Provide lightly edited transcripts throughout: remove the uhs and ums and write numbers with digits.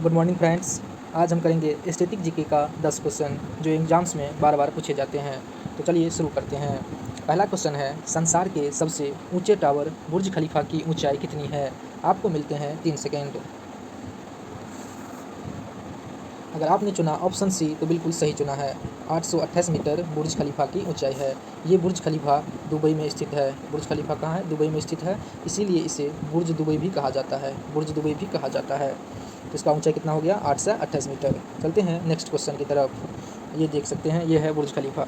Good morning friends. आज हम करेंगे स्टैटिक जीके का 10 क्वेश्चन जो एग्जाम्स में बार बार पूछे जाते हैं। तो चलिए शुरू करते हैं। पहला क्वेश्चन है, संसार के सबसे ऊंचे टावर बुर्ज खलीफा की ऊंचाई कितनी है? आपको मिलते हैं 3 सेकेंड। अगर आपने चुना ऑप्शन सी तो बिल्कुल सही चुना है। 828 मीटर बुर्ज खलीफा की ऊंचाई है। ये बुर्ज खलीफा दुबई में स्थित है। बुर्ज खलीफा कहाँ है? दुबई में स्थित है, इसीलिए इसे बुर्ज दुबई भी कहा जाता है। बुर्ज दुबई भी कहा जाता है। तो इसका ऊंचाई कितना हो गया? 828 मीटर। चलते हैं नेक्स्ट क्वेश्चन की तरफ। ये देख सकते हैं, ये है बुर्ज खलीफा।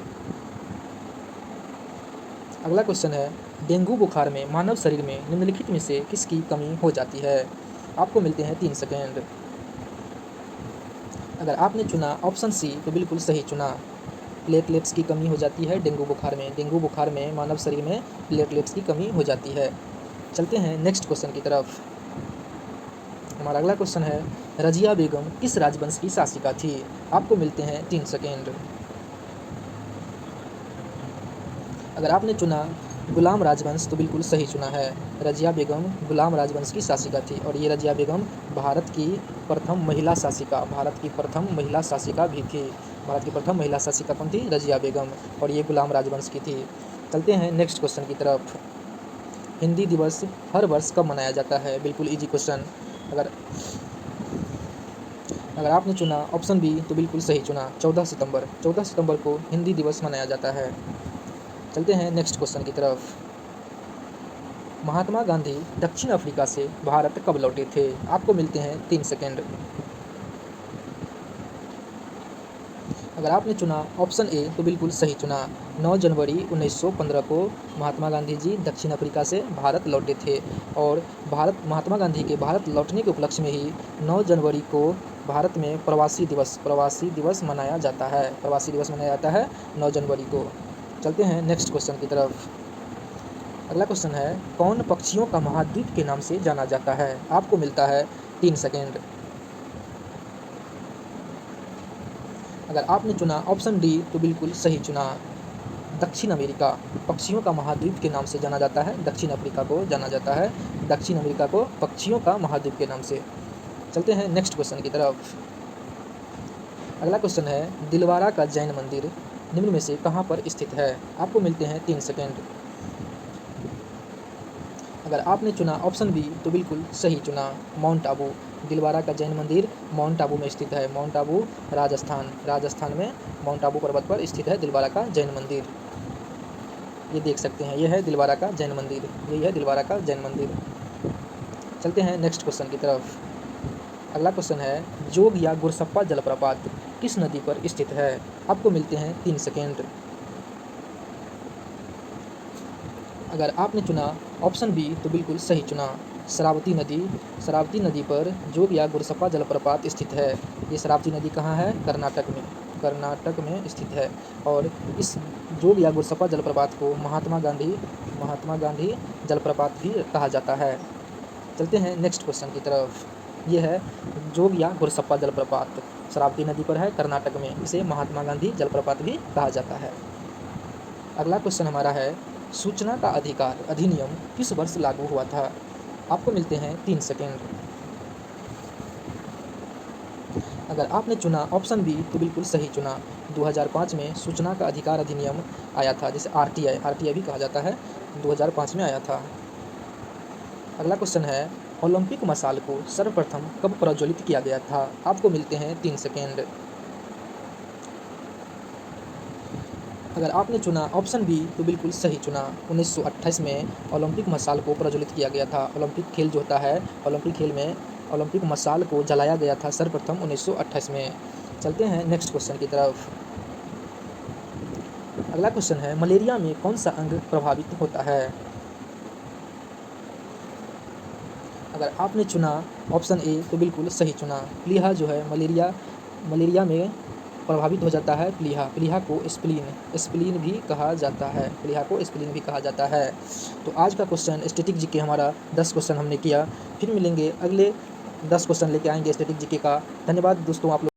अगला क्वेश्चन है, डेंगू बुखार में मानव शरीर में निम्नलिखित में से किसकी कमी हो जाती है? आपको मिलते हैं 3 सेकेंड। अगर आपने चुना ऑप्शन सी तो बिल्कुल सही चुना। प्लेटलेट्स की कमी हो जाती है डेंगू बुखार में। डेंगू बुखार में मानव शरीर में प्लेटलेट्स की कमी हो जाती है। चलते हैं नेक्स्ट क्वेश्चन की तरफ। हमारा अगला क्वेश्चन है, रजिया बेगम किस राजवंश की शासिका थी? आपको मिलते हैं 3 सेकेंड। अगर आपने चुना गुलाम राजवंश तो बिल्कुल सही चुना है। रजिया बेगम गुलाम राजवंश की शासिका थी और ये रजिया बेगम भारत की प्रथम महिला शासिका भी थी। भारत की प्रथम महिला शासिका कौन थी? रजिया बेगम। और ये गुलाम राजवंश की थी। चलते हैं नेक्स्ट क्वेश्चन की तरफ। हिंदी दिवस हर वर्ष कब मनाया जाता है? बिल्कुल इजी क्वेश्चन। अगर आपने चुना ऑप्शन बी तो बिल्कुल सही चुना। 14 सितंबर। 14 सितंबर को हिंदी दिवस मनाया जाता है। चलते हैं नेक्स्ट क्वेश्चन की तरफ। महात्मा गांधी दक्षिण अफ्रीका से भारत कब लौटे थे? आपको मिलते हैं 3 सेकेंड। अगर आपने चुना ऑप्शन ए तो बिल्कुल सही चुना। 9 जनवरी 1915 को महात्मा गांधी जी दक्षिण अफ्रीका से भारत लौटे थे और महात्मा गांधी के भारत लौटने के उपलक्ष्य में ही 9 जनवरी को भारत में प्रवासी दिवस मनाया जाता है। 9 जनवरी को। चलते हैं नेक्स्ट क्वेश्चन की तरफ। अगला क्वेश्चन है, कौन पक्षियों का महाद्वीप के नाम से जाना जाता है? आपको मिलता है 3 सेकेंड। अगर आपने चुना ऑप्शन डी तो बिल्कुल सही चुना। दक्षिण अमेरिका पक्षियों का महाद्वीप के नाम से जाना जाता है। दक्षिण अफ्रीका को जाना जाता है दक्षिण अमेरिका को पक्षियों का महाद्वीप के नाम से। चलते हैं नेक्स्ट क्वेश्चन की तरफ। अगला क्वेश्चन है, दिलवारा का जैन मंदिर निम्न में से कहाँ पर स्थित है? आपको मिलते हैं 3 सेकेंड। अगर आपने चुना ऑप्शन बी तो बिल्कुल सही चुना। माउंट आबू दिलवारा का जैन मंदिर माउंट आबू में स्थित है। माउंट आबू राजस्थान में माउंट आबू पर्वत पर स्थित है दिलवारा का जैन मंदिर। ये देख सकते हैं, ये है दिलवारा का जैन मंदिर। यही है दिलवारा का जैन मंदिर। चलते हैं नेक्स्ट क्वेश्चन की तरफ। अगला क्वेश्चन है, जोग या गुरसप्पा जलप्रपात किस नदी पर स्थित है? आपको मिलते हैं 3 सेकेंड। अगर आपने चुना ऑप्शन बी तो बिल्कुल सही चुना। शरावती नदी पर जोग या गुरसप्पा जलप्रपात स्थित है। ये शरावती नदी कहाँ है? कर्नाटक में स्थित है। और इस जोग या गुरसप्पा जलप्रपात को महात्मा गांधी जलप्रपात भी कहा जाता है। चलते हैं नेक्स्ट क्वेश्चन की तरफ। ये है जोग या गुरसप्पा जलप्रपात, शरावती नदी पर है, कर्नाटक में। इसे महात्मा गांधी जलप्रपात भी कहा जाता है। अगला क्वेश्चन हमारा है, सूचना का अधिकार अधिनियम किस वर्ष लागू हुआ था? आपको मिलते हैं 3 सेकेंड। अगर आपने चुना ऑप्शन बी तो बिल्कुल सही चुना। 2005 में सूचना का अधिकार अधिनियम आया था, जिसे आरटीआई भी कहा जाता है। 2005 में आया था। अगला क्वेश्चन है, ओलंपिक मशाल को सर्वप्रथम कब प्रज्वलित किया गया था? आपको मिलते हैं 3 सेकेंड। अगर आपने चुना ऑप्शन बी तो बिल्कुल सही चुना। 1928 में ओलंपिक मशाल को प्रज्वलित किया गया था। ओलंपिक खेल जो होता है, ओलंपिक खेल में ओलंपिक मशाल को जलाया गया था सर्वप्रथम 1928 में। चलते हैं नेक्स्ट क्वेश्चन की तरफ। अगला क्वेश्चन है, मलेरिया में कौन सा अंग प्रभावित होता है? अगर आपने चुना ऑप्शन ए तो बिल्कुल सही चुना। प्लीहा जो है मलेरिया में प्रभावित हो जाता है। प्लीहा को स्प्लीन भी कहा जाता है। तो आज का क्वेश्चन स्टैटिक जीके हमारा 10 क्वेश्चन हमने किया। फिर मिलेंगे, अगले 10 क्वेश्चन लेके आएंगे स्टैटिक जीके का। धन्यवाद दोस्तों आप लोग।